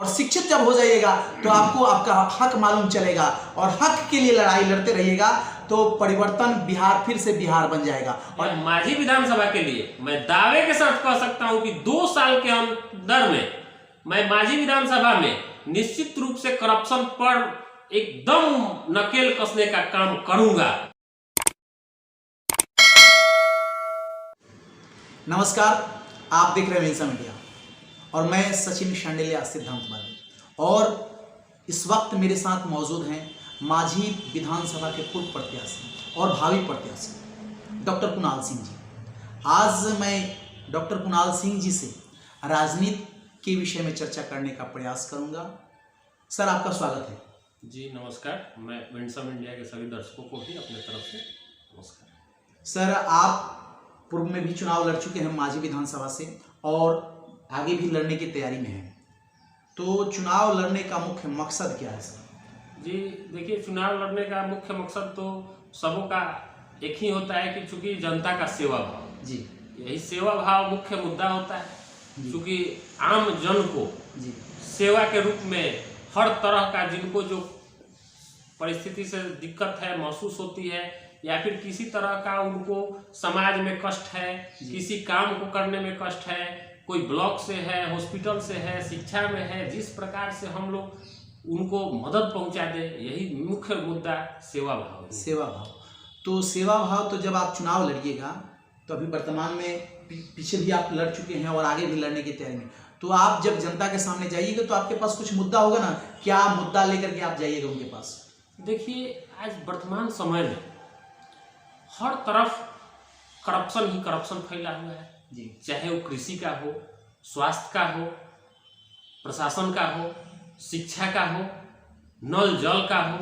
और शिक्षित जब हो जाइएगा तो आपको आपका हक मालूम चलेगा और हक के लिए लड़ाई लड़ते रहिएगा तो परिवर्तन बिहार फिर से बिहार बन जाएगा। और माझी विधानसभा के लिए मैं दावे के साथ कह सकता हूं कि 2 साल के अंदर में मैं माझी विधानसभा में निश्चित रूप से करप्शन पर एकदम नकेल कसने का काम करूंगा। नमस्कार, आप देख रहे हैं वेंसा मीडिया और मैं सचिन शांडिल्या सिद्धांतवादी। और इस वक्त मेरे साथ मौजूद हैं माझी विधानसभा के पूर्व प्रत्याशी और भावी प्रत्याशी डॉक्टर कुणाल सिंह जी। आज मैं डॉक्टर कुणाल सिंह जी से राजनीति के विषय में चर्चा करने का प्रयास करूंगा। सर, आपका स्वागत है। जी नमस्कार, मैं वेंसा मीडिया के सभी दर्शकों को भी अपने तरफ से नमस्कार। सर, आप पूर्व में भी चुनाव लड़ चुके हैं माझी विधानसभा से और आगे भी लड़ने की तैयारी में हैं, तो चुनाव लड़ने का मुख्य मकसद क्या है सर? जी देखिए, चुनाव लड़ने का मुख्य मकसद तो सबों का एक ही होता है कि चूंकि जनता का सेवा भाव, जी यही सेवा भाव मुख्य मुद्दा होता है। चूंकि आम जन को जी सेवा के रूप में हर तरह का जिनको जो परिस्थिति से दिक्कत है महसूस होती है या फिर किसी तरह का उनको समाज में कष्ट है, किसी काम को करने में कष्ट है, कोई ब्लॉक से है, हॉस्पिटल से है, शिक्षा में है, जिस प्रकार से हम लोग उनको मदद पहुंचा दे, यही मुख्य मुद्दा सेवा भाव है। सेवा भाव। तो सेवा भाव, तो जब आप चुनाव लड़िएगा तो अभी वर्तमान में पीछे भी आप लड़ चुके हैं और आगे भी लड़ने की तैयारी में, तो आप जब जनता के सामने जाइएगा तो आपके पास कुछ मुद्दा होगा ना, क्या मुद्दा लेकर के आप जाइएगा उनके पास? देखिए, आज वर्तमान समय में हर तरफ करप्शन ही करप्शन फैला हुआ है जी। चाहे वो कृषि का हो, स्वास्थ्य का हो, प्रशासन का हो, शिक्षा का हो, नल जल का हो,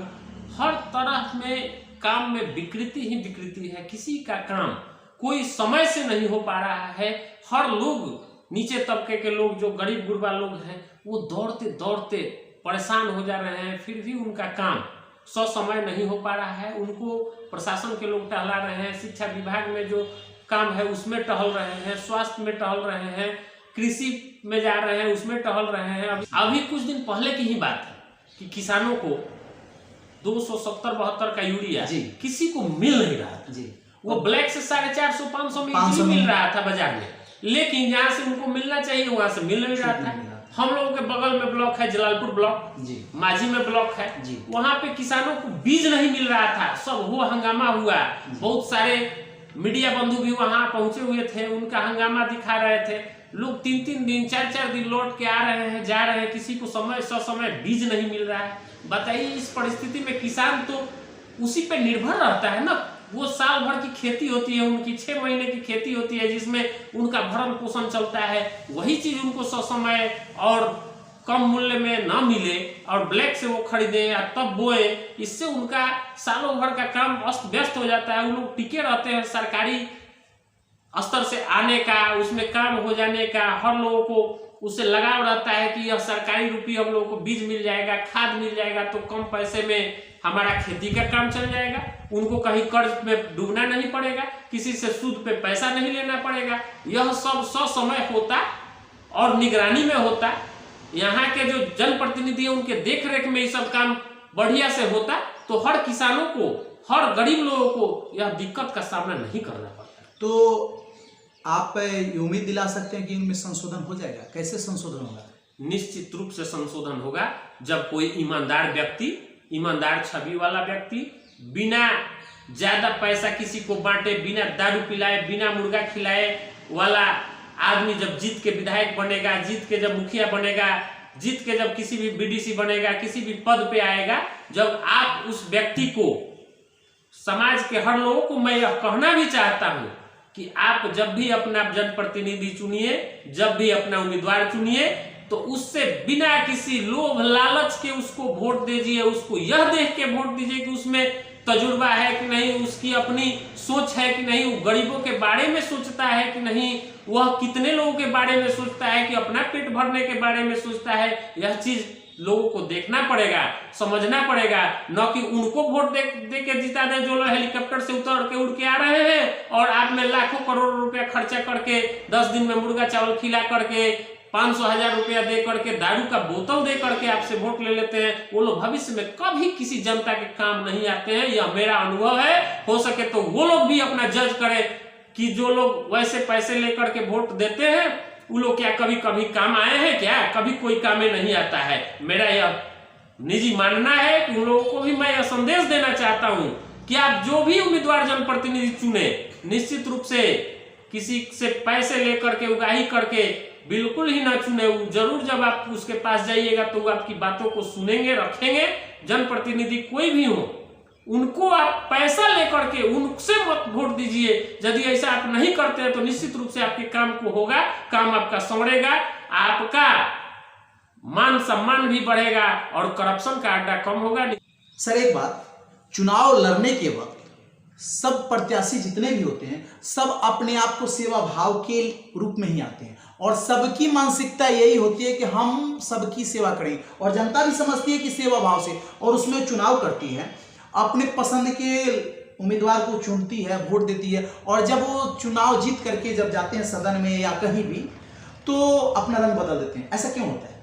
हर तरह में काम में विकृति ही विकृति है। किसी का काम कोई समय से नहीं हो पा रहा है। हर लोग, नीचे तबके के लोग, जो गरीब गुरबा लोग हैं, वो दौड़ते दौड़ते परेशान हो जा रहे हैं, फिर भी उनका काम समय नहीं हो पा रहा है। उनको प्रशासन के लोग टहला रहे हैं, शिक्षा विभाग में जो काम है उसमें टहल रहे हैं, स्वास्थ्य में टहल रहे हैं, कृषि में जा रहे हैं उसमें टहल रहे हैं। अभी कुछ दिन पहले की ही बात है कि किसानों को 270-72 का यूरिया किसी को मिल नहीं रहा था जी। वो ब्लैक से 450-500 में मिल रहा था बाजार में, लेकिन जहाँ से उनको मिलना चाहिए वहां से मिल नहीं रहा था। हम लोगों के बगल में ब्लॉक है जलालपुर ब्लॉक जी, माझी में ब्लॉक है जी, वहां पे किसानों को बीज नहीं मिल रहा था। सब वो हंगामा हुआ, बहुत सारे मीडिया बंधु भी वहां पहुंचे हुए थे, उनका हंगामा दिखा रहे थे। लोग 3-3 दिन 4-4 दिन लौट के आ रहे हैं, जा रहे हैं, किसी को समय ससमय बीज नहीं मिल रहा है। बताइए, इस परिस्थिति में किसान तो उसी पे निर्भर रहता है ना। वो साल भर की खेती होती है, उनकी 6 महीने की खेती होती है, जिसमें उनका भरण पोषण चलता है। वही चीज उनको ससमय और कम मूल्य में ना मिले और ब्लैक से वो खरीदे या तब बोए, इससे उनका सालों भर का काम अस्त व्यस्त हो जाता है। वो लोग टिके रहते हैं सरकारी स्तर से आने का, उसमें काम हो जाने का। हर लोगों को उससे लगाव रहता है कि यह सरकारी रूपी हम लोगों को बीज मिल जाएगा, खाद मिल जाएगा, तो कम पैसे में हमारा खेती का काम चल जाएगा। उनको कहीं कर्ज में डूबना नहीं पड़ेगा, किसी से सूद पे पैसा नहीं लेना पड़ेगा। यह सब ससमय होता और निगरानी में होता। यहाँ के जो जनप्रतिनिधि है उनके देख-रेख में ये सब काम बढ़िया से होता, तो हर किसानों को, हर गरीब लोगों को यह दिक्कत का सामना नहीं करना पड़ता। तो आप उम्मीद दिला सकते हैं कि इनमें संशोधन हो जाएगा? कैसे संशोधन होगा? निश्चित रूप से संशोधन होगा जब कोई ईमानदार व्यक्ति, ईमानदार छवि वाला व्यक्ति, बिना ज्यादा पैसा किसी को बांटे, बिना दारू पिलाए, बिना मुर्गा खिलाए वाला आदमी जब जीत के विधायक बनेगा, जीत के जब मुखिया बनेगा, जीत के जब किसी भी बीडीसी बनेगा, किसी भी पद पे आएगा, जब आप उस व्यक्ति को, समाज के हर लोगों को मैं यह कहना भी चाहता हूं कि आप जब भी अपना जनप्रतिनिधि चुनिए, जब भी अपना उम्मीदवार चुनिए, तो उससे बिना किसी लोभ लालच के उसको वोट दीजिए। उसको यह देख के वोट दीजिए कि उसमें तजुर्बा है कि नहीं, उसकी अपनी सोच है कि नहीं, वो गरीबों के बारे में सोचता है कि नहीं, वह कितने लोगों के बारे में सोचता है कि अपना पेट भरने के बारे में सोचता है। यह चीज लोगों को देखना पड़ेगा, समझना पड़ेगा, न कि उनको वोट दे के जिता दे जो लोग हेलीकॉप्टर से उतर के उड़ के आ रहे हैं और आप में लाखों करोड़ रुपया खर्चा करके 10 दिन में मुर्गा चावल खिला करके 500,000 रुपया दे करके, दारू का बोतल दे करके आपसे वोट ले लेते हैं, वो लोग भविष्य में कभी किसी जनता के काम नहीं आते हैं। यह मेरा अनुभव है। हो सके तो वो लोग भी अपना जज करें कि जो लोग वैसे पैसे लेकर के वोट देते हैं वो लोग क्या कभी कभी काम आए हैं क्या? कभी कोई काम में नहीं आता है। मेरा यह निजी मानना है कि उन लोगों को भी मैं यह संदेश देना चाहता हूं कि आप जो भी उम्मीदवार जनप्रतिनिधि चुने, निश्चित रूप से किसी से पैसे लेकर के, उगाही करके बिल्कुल ही ना चुने। जरूर जब आप उसके पास जाइएगा तो वो आपकी बातों को सुनेंगे, रखेंगे। जनप्रतिनिधि कोई भी हो, उनको आप पैसा लेकर के उनसे मत वोट दीजिए। यदि ऐसा आप नहीं करते हैं तो निश्चित रूप से आपके काम को होगा, काम आपका संवरेगा, आपका मान सम्मान भी बढ़ेगा और करप्शन का अड्डा कम होगा। सर एक बात, चुनाव लड़ने के वक्त सब प्रत्याशी जितने भी होते हैं सब अपने आप को सेवा भाव के रूप में ही आते हैं और सबकी मानसिकता यही होती है कि हम सबकी सेवा करें और जनता भी समझती है कि सेवा भाव से, और उसमें चुनाव करती है, अपने पसंद के उम्मीदवार को चुनती है, वोट देती है, और जब वो चुनाव जीत करके जब जाते हैं सदन में या कहीं भी तो अपना रंग बदल देते हैं। ऐसा क्यों होता है?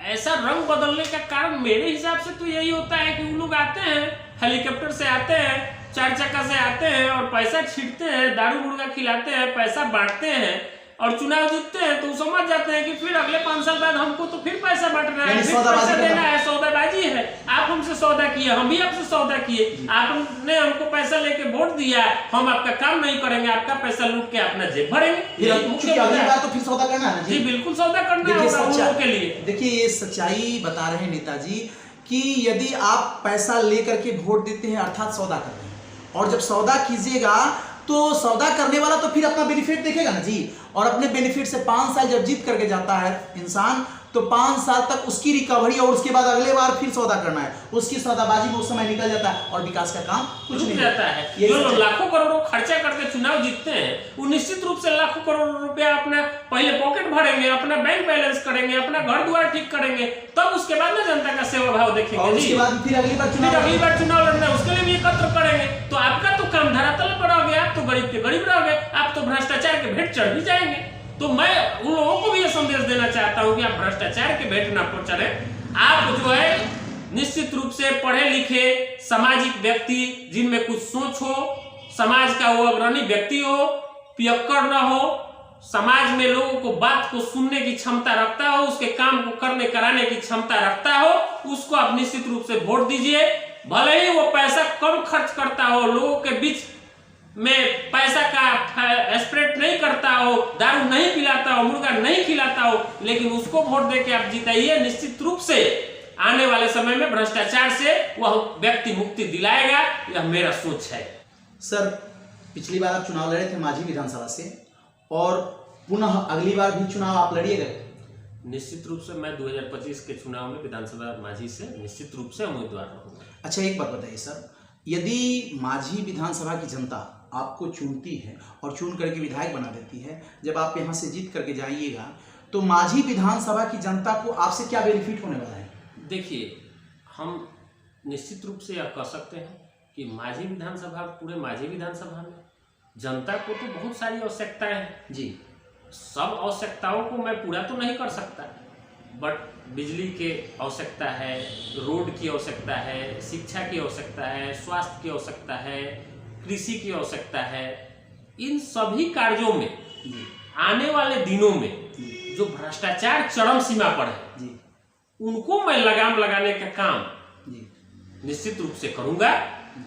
ऐसा रंग बदलने का कारण मेरे हिसाब से तो यही होता है कि वो लोग आते हैं, हेलीकॉप्टर से आते हैं, 4 चक्का से आते हैं और पैसा छींटते हैं, दारू मुर्गा खिलाते हैं, पैसा बांटते हैं और चुनाव जीतते हैं तो समझ जाते हैं कि फिर अगले 5 साल बाद हमको तो फिर पैसा बांटना है, फिर पैसा देना है, सौदाबाजी है। आप हमसे सौदा किए, हम भी आपसे सौदा किए, आपने हमको पैसा लेके वोट दिया, हम आपका काम नहीं करेंगे, आपका पैसा लूट के अपना जेब भरेंगे। तो फिर सौदा करना है ना जी, बिल्कुल सौदा करना होगा उन लोगों के लिए। देखिए ये सच्चाई बता रहे हैं नेताजी कि यदि आप पैसा लेकर के वोट देते हैं अर्थात सौदा कर रहे हैं, और जब सौदा कीजिएगा तो सौदा करने वाला तो फिर अपना बेनिफिट देखेगा ना जी, और अपने बेनिफिट से 5 साल जब जीत करके जाता है इंसान तो 5 साल तक उसकी रिकवरी और उसके बाद अगले बार फिर सौदा करना है, उसकी सौदाबाजी में उस समय निकल जाता है और विकास का काम कुछ नहीं जाता है। जो लोग लाखों करोड़ों खर्चा करके चुनाव जीतते हैं वो निश्चित रूप से लाखों करोड़ रुपया अपना पहले पॉकेट भरेंगे, अपना बैंक बैलेंस करेंगे, अपना घर द्वार ठीक करेंगे, तब उसके बाद ना जनता का सेवा भाव देखेंगे। और उसके बाद फिर अगली बार चुनाव लड़ना है, उसके लिए भी एकत्र करेंगे। तो आपका तो काम धरातल पर आ गया, आप तो गरीब के गरीब रह गए, आप तो भ्रष्टाचार के भेंट चढ़ भी जाएंगे। तो मैं उन लोगों को भी ये संदेश देना चाहता हूं कि आप भ्रष्टाचार के भेंट ना चढ़े। आप जो है निश्चित रूप से पढ़े लिखे सामाजिक व्यक्ति जिनमें कुछ सोच हो, समाज का वो अग्रणी व्यक्ति हो, पियक्कड़ न हो, समाज में लोगों को बात को सुनने की क्षमता रखता हो, उसके काम को करने कराने की क्षमता रखता हो, उसको आप निश्चित रूप से वोट दीजिए। भले ही वो पैसा कम खर्च करता हो, लोगों के बीच में पैसा का स्प्रेड नहीं करता हो, दारू नहीं पिलाता हो, मुर्गा नहीं खिलाता हो, लेकिन उसको वोट देके आप जिताइए। निश्चित रूप से आने वाले समय में भ्रष्टाचार से वह व्यक्ति मुक्ति दिलाएगा, यह मेरा सोच है। सर पिछली बार आप चुनाव लड़े थे माझी विधानसभा से और पुनः अगली बार भी चुनाव आप लड़िएगा? निश्चित रूप से मैं 2025 के चुनाव में विधानसभा माझी से निश्चित रूप से उम्मीदवार रहूंगा। अच्छा एक बात बताइए सर, यदि माझी विधानसभा की जनता आपको चुनती है और चुन करके विधायक बना देती है, जब आप यहाँ से जीत करके जाइएगा तो माझी विधानसभा की जनता को आपसे क्या बेनिफिट होने वाला है? देखिए, हम निश्चित रूप से यह कह सकते हैं कि माझी विधानसभा, पूरे माझी विधानसभा में जनता को तो बहुत सारी आवश्यकताएं हैं जी। सब आवश्यकताओं को मैं पूरा तो नहीं कर सकता, बट बिजली की आवश्यकता है, रोड की आवश्यकता है, शिक्षा की आवश्यकता है, स्वास्थ्य की आवश्यकता है, कृषि की आवश्यकता है। इन सभी कार्यों में आने वाले दिनों में जो भ्रष्टाचार चरम सीमा पर है उनको मैं लगाम लगाने का काम निश्चित रूप से करूंगा,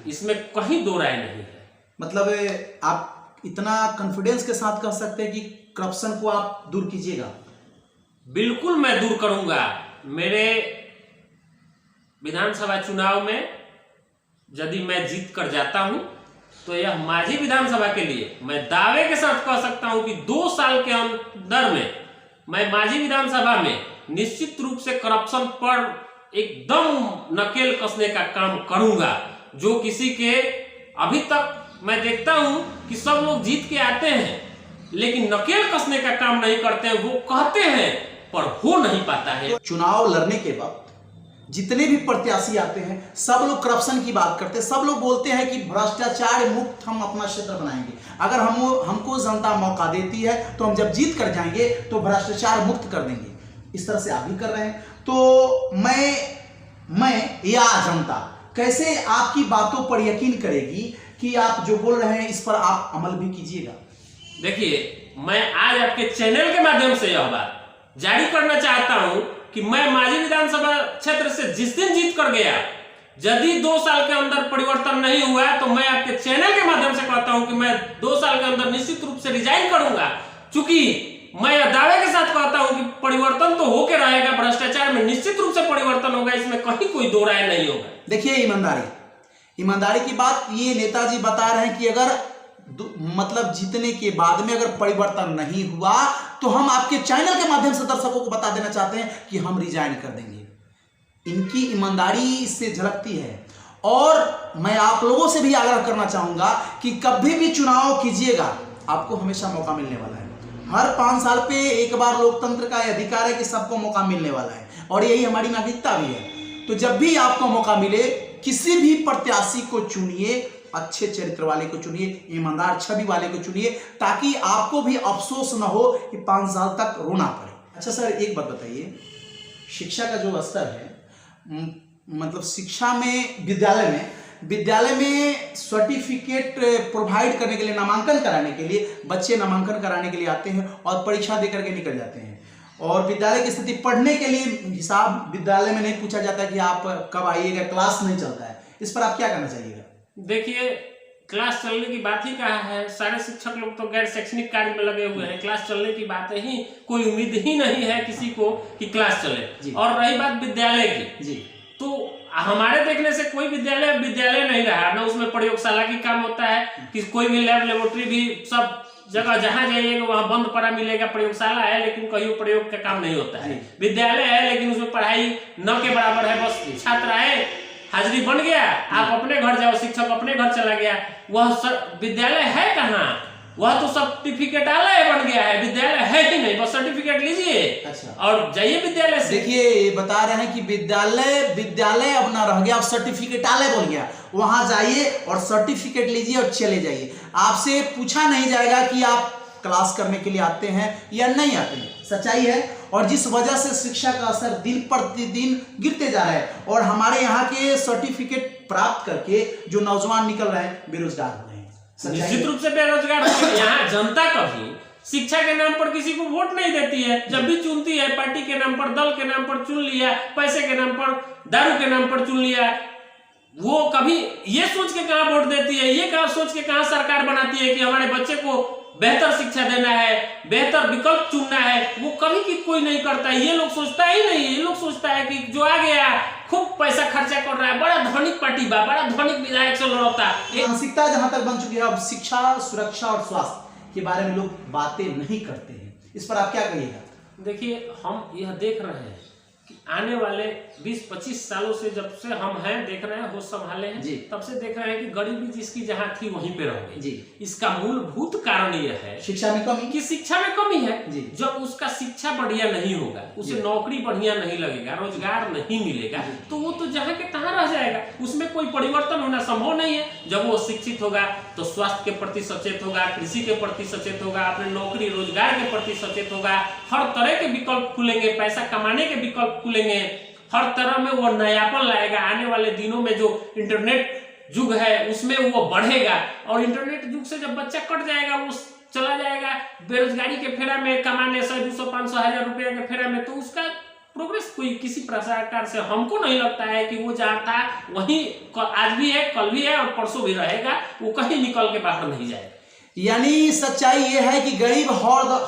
इसमें कहीं दो राय नहीं है। मतलब आप इतना कॉन्फिडेंस के साथ कह सकते हैं कि करप्शन को आप दूर कीजिएगा? बिल्कुल मैं दूर करूंगा। मेरे विधानसभा चुनाव में यदि मैं जीत कर जाता हूं तो यह माझी विधानसभा के लिए मैं दावे के साथ कह सकता हूं कि 2 साल के अंदर में मैं माझी विधानसभा में निश्चित रूप से करप्शन पर एकदम नकेल कसने का काम करूंगा। जो किसी के अभी तक मैं देखता हूं कि सब लोग जीत के आते हैं लेकिन नकेल कसने का काम नहीं करते हैं, वो कहते हैं पर हो नहीं पाता है। चुनाव लड़ने के वक्त जितने भी प्रत्याशी आते हैं सब लोग करप्शन की बात करते हैं, सब लोग बोलते हैं कि भ्रष्टाचार मुक्त हम अपना क्षेत्र बनाएंगे। अगर हमको जनता मौका देती है तो हम जब जीत कर जाएंगे तो भ्रष्टाचार मुक्त कर देंगे। इस तरह से आप भी कर रहे हैं। तो मैं या जनता कैसे आपकी बातों पर यकीन करेगी कि आप जो बोल रहे हैं इस पर आप अमल भी कीजिएगा? देखिए, मैं आज आपके चैनल के माध्यम से यह बात जारी करना चाहता हूं कि मैं मांझी विधानसभा क्षेत्र से जिस दिन जीत कर गया, यदि 2 साल के अंदर परिवर्तन नहीं हुआ तो मैं आपके चैनल के माध्यम से कहता हूं कि मैं 2 साल के अंदर निश्चित रूप से रिजाइन करूंगा। चूंकि मैं दावे के साथ कहता हूं कि परिवर्तन तो होके रहेगा, भ्रष्टाचार में निश्चित रूप से परिवर्तन होगा, इसमें कहीं कोई दो राय नहीं होगा। देखिए, ईमानदारी की बात ये नेताजी बता रहे हैं कि अगर मतलब जीतने के बाद में अगर परिवर्तन नहीं हुआ तो हम आपके चैनल के माध्यम से दर्शकों को बता देना चाहते हैं कि हम रिजाइन कर देंगे। इनकी ईमानदारी इससे झलकती है। और मैं आप लोगों से भी आग्रह करना चाहूंगा कि कभी भी चुनाव कीजिएगा, आपको हमेशा मौका मिलने वाला है। हर 5 साल पे एक बार लोकतंत्र का अधिकार है कि सबको मौका मिलने वाला है, और यही हमारी नागरिकता भी है। तो जब भी आपको मौका मिले किसी भी प्रत्याशी को चुनिए, अच्छे चरित्र वाले को चुनिए, ईमानदार छवि वाले को चुनिए, ताकि आपको भी अफसोस न हो कि 5 साल तक रोना पड़े। अच्छा सर, एक बात बताइए, शिक्षा का जो स्तर है, मतलब शिक्षा में विद्यालय में सर्टिफिकेट प्रोवाइड करने के लिए, नामांकन कराने के लिए बच्चे नामांकन कराने के लिए आते हैं और परीक्षा देकर के निकल जाते हैं। और विद्यालय की स्थिति पढ़ने के लिए हिसाब विद्यालय में नहीं पूछा जाता कि आप कब आइएगा, क्लास नहीं चलता है। इस पर आप क्या कहना चाहिएगा? देखिए, क्लास चलने की बात ही कहा है, सारे शिक्षक लोग तो गैर शैक्षणिक कार्य में लगे हुए हैं। क्लास चलने की बात ही, कोई उम्मीद ही नहीं है किसी को कि क्लास चले। और रही बात विद्यालय की जी, तो हमारे देखने से कोई विद्यालय नहीं रहा ना, उसमें प्रयोगशाला की काम होता है कि कोई भी लैब लेबोरेटरी भी सब जगह जहां जाइएगा वहां बंद पड़ा मिलेगा। प्रयोगशाला है लेकिन कहीं प्रयोग का काम नहीं होता है। विद्यालय है लेकिन उसमें पढ़ाई न के बराबर है, बस छात्र आए, हाजिरी बन गया, आप अपने घर जाओ, शिक्षक अपने घर चला गया। वह विद्यालय है कहाँ? वह तो सर्टिफिकेटालय बन गया है, विद्यालय है ही नहीं। बस सर्टिफिकेट लीजिए और जाइए विद्यालय से। देखिए, ये बता रहे हैं कि विद्यालय अब ना रह गया, अब सर्टिफिकेटालय बन गया। वहां जाइए और सर्टिफिकेट लीजिए और चले जाइए। आपसे पूछा नहीं जाएगा कि आप क्लास करने के लिए आते हैं या नहीं आते हैं। सच्चाई है। और जिस वजह से शिक्षा का असर दिन प्रतिदिन गिरते जा रहा है और हमारे यहाँ के सर्टिफिकेट प्राप्त करके जो नौजवान निकल रहे हैं बेरोजगार हो रहे हैं। निश्चित रूप से बेरोजगार हो। यहाँ जनता कभी शिक्षा के नाम पर किसी को वोट नहीं देती है। जब भी चुनती है पार्टी के नाम पर, दल के नाम पर चुन लिया, पैसे के नाम पर, दारू के नाम पर चुन लिया। वो कभी ये सोच के कहाँ वोट देती है, ये कहाँ सोच के कहाँ सरकार बनाती है कि हमारे बच्चे को बेहतर शिक्षा देना है, बेहतर विकल्प चुनना है। वो कभी की कोई नहीं करता है। ये लोग सोचता ही नहीं। ये लोग सोचता है कि जो आ गया खूब पैसा खर्चा कर रहा है, बड़ा धनिक पार्टी बा, बड़ा धनिक विधायक से लड़ता है। मानसिकता जहां तक बन चुकी है, अब शिक्षा, सुरक्षा और स्वास्थ्य के बारे में लोग बातें नहीं करते हैं। इस पर आप क्या कहिएगा? देखिए, हम यह देख रहे हैं कि आने वाले 20-25 सालों से, जब से हम हैं देख रहे हैं, होश संभाले हैं, तब से देख रहे हैं कि गरीबी जिसकी जहां थी वहीं पे रह गई। इसका मूलभूत कारण यह है शिक्षा में कमी, कि शिक्षा में कमी है। जब उसका शिक्षा बढ़िया नहीं होगा, उसे नौकरी बढ़िया नहीं लगेगा, रोजगार नहीं मिलेगा, तो वो तो जहां के तहां रह जाएगा। उसमें कोई परिवर्तन होना संभव नहीं है। जब वो शिक्षित होगा तो स्वास्थ्य के प्रति सचेत होगा, कृषि के प्रति सचेत होगा, अपने नौकरी रोजगार के प्रति सचेत होगा, हर तरह के विकल्प खुलेंगे, पैसा कमाने के विकल्प खुलेंगे, हर तरह में वो नयापन लाएगा। आने वाले दिनों में जो इंटरनेट युग है उसमें वो बढ़ेगा। और इंटरनेट युग से जब बच्चा कट जाएगा, वो चला जाएगा बेरोजगारी के फेरा में, कमाने 100, 200, 500, 1000 रुपया के फेरा में, तो उसका प्रोग्रेस कोई किसी प्रकार से हमको नहीं लगता है कि वो जहाँ था वहीं आज भी है, कल भी है और परसों भी रहेगा। वो कहीं निकल के बाहर नहीं जाए। यानी सच्चाई ये है कि गरीब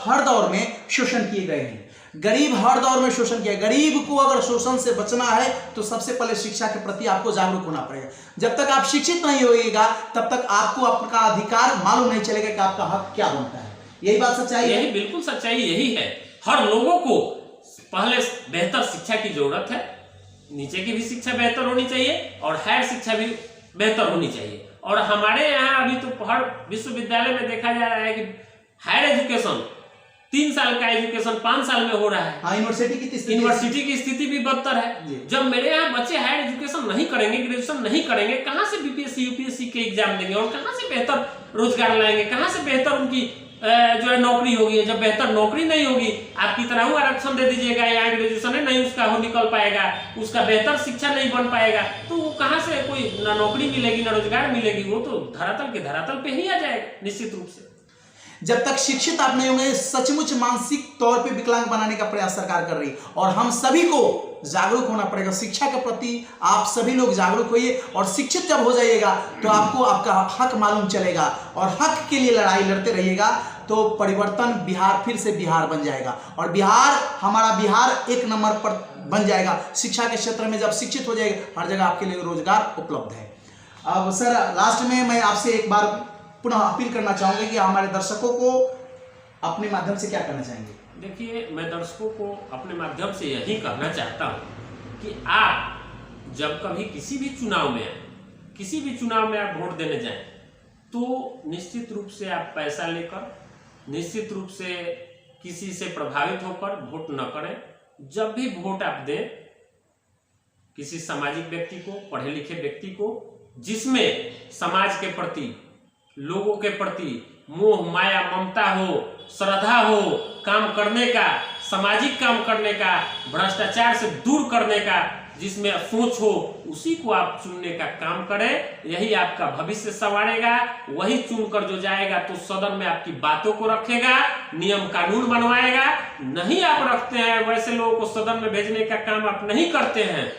हर दौर में शोषण किए गए हैं। गरीब हर दौर में शोषण किया। गरीब को अगर शोषण से बचना है तो सबसे पहले शिक्षा के प्रति आपको जागरूक होना पड़ेगा। जब तक आप शिक्षित नहीं होइएगा तब तक आपको आपका अधिकार मालूम नहीं चलेगा कि आपका हक क्या बनता है। यही बात सच्चाई है। यही बिल्कुल सच्चाई यही है। हर लोगों को पहले बेहतर शिक्षा की जरूरत है। नीचे की भी शिक्षा बेहतर होनी चाहिए और हायर शिक्षा भी बेहतर होनी चाहिए। और हमारे यहाँ अभी तो हर विश्वविद्यालय में देखा जा रहा है कि हायर एजुकेशन 3 साल का एजुकेशन 5 साल में हो रहा है। हाँ, यूनिवर्सिटी की स्थिति भी बदतर है। जब मेरे यहाँ बच्चे हायर एजुकेशन नहीं करेंगे, ग्रेजुएशन नहीं करेंगे, कहाँ से बीपीएससी यूपीएससी के एग्जाम देंगे और कहाँ से बेहतर रोजगार लाएंगे, कहाँ से बेहतर उनकी जो है नौकरी होगी। जब बेहतर नौकरी नहीं होगी, आप कितना ही आरक्षण दे दीजिएगा, यहाँ ग्रेजुएशन है नहीं उसका हो निकल पाएगा, उसका बेहतर शिक्षा नहीं बन पाएगा, तो वो कहाँ से कोई ना नौकरी मिलेगी ना रोजगार मिलेगी, वो तो धरातल के धरातल पे ही आ जाएगा निश्चित रूप से। जब तक शिक्षित आप नहीं होंगे, सचमुच मानसिक तौर पे विकलांग बनाने का प्रयास सरकार कर रही है और हम सभी को जागरूक होना पड़ेगा। शिक्षा के प्रति आप सभी लोग जागरूक होइए और शिक्षित जब हो जाइएगा तो आपको आपका हक मालूम चलेगा और हक के लिए लड़ाई लड़ते रहिएगा तो परिवर्तन बिहार फिर से बिहार बन जाएगा और बिहार हमारा बिहार 1 नंबर पर बन जाएगा। शिक्षा के क्षेत्र में जब शिक्षित हो जाएगा, हर जगह आपके लिए रोजगार उपलब्ध है। अब सर लास्ट में मैं आपसे एक बार पुनः अपील करना चाहूंगा कि हमारे दर्शकों को अपने माध्यम से क्या करना चाहेंगे? देखिए, मैं दर्शकों को अपने माध्यम से यही कहना चाहता हूं कि आप जब कभी किसी भी चुनाव में आप वोट देने जाएं तो निश्चित रूप से आप पैसा लेकर, निश्चित रूप से किसी से प्रभावित होकर वोट न करें। जब भी वोट आप दें, किसी सामाजिक व्यक्ति को, पढ़े लिखे व्यक्ति को, जिसमें समाज के प्रति, लोगों के प्रति मोह माया ममता हो, श्रद्धा हो, काम करने का, सामाजिक काम करने का, भ्रष्टाचार से दूर करने का जिसमें सोच हो, उसी को आप चुनने का काम करें। यही आपका भविष्य संवारेगा। वही चुनकर जो जाएगा तो सदन में आपकी बातों को रखेगा, नियम कानून बनवाएगा। नहीं आप रखते हैं, वैसे लोगों को सदन में भेजने का काम आप नहीं करते हैं,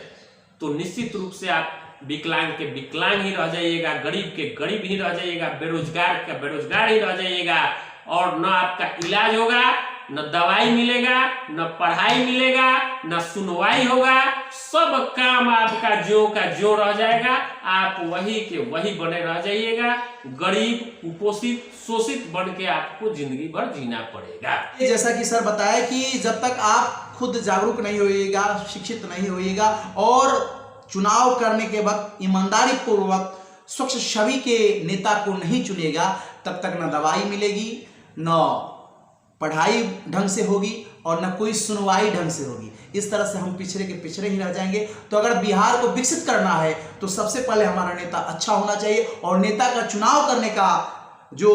तो निश्चित रूप से आप विकलांग के विकलांग ही रह जाइएगा, गरीब के गरीब ही रह जाइएगा, बेरोजगार का बेरोजगार ही रह जाइएगा और न आपका इलाज होगा, न दवाई मिलेगा, न पढ़ाई मिलेगा, न सुनवाई होगा। सब काम आपका जो का जो रह जाएगा। आप वही के वही बने रह जाइएगा, गरीब, कुपोषित, शोषित बन के आपको जिंदगी भर जीना पड़ेगा। जैसा कि सर बताया कि जब तक आप खुद जागरूक नहीं होइएगा, शिक्षित नहीं होइएगा और चुनाव करने के वक्त ईमानदारी पूर्वक स्वच्छ छवि के नेता को नहीं चुनेगा, तब तक न दवाई मिलेगी, न पढ़ाई ढंग से होगी और न कोई सुनवाई ढंग से होगी। इस तरह से हम पिछड़े के पिछड़े ही रह जाएंगे। तो अगर बिहार को विकसित करना है तो सबसे पहले हमारा नेता अच्छा होना चाहिए और नेता का चुनाव करने का जो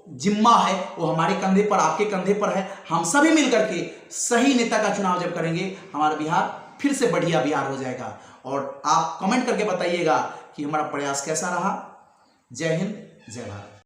जिम्मा है वो हमारे कंधे पर, आपके कंधे पर है। हम सभी मिलकर के सही नेता का चुनाव जब करेंगे, हमारा बिहार फिर से बढ़िया बिहार हो जाएगा। और आप कमेंट करके बताइएगा कि हमारा प्रयास कैसा रहा। जय हिंद, जय भारत।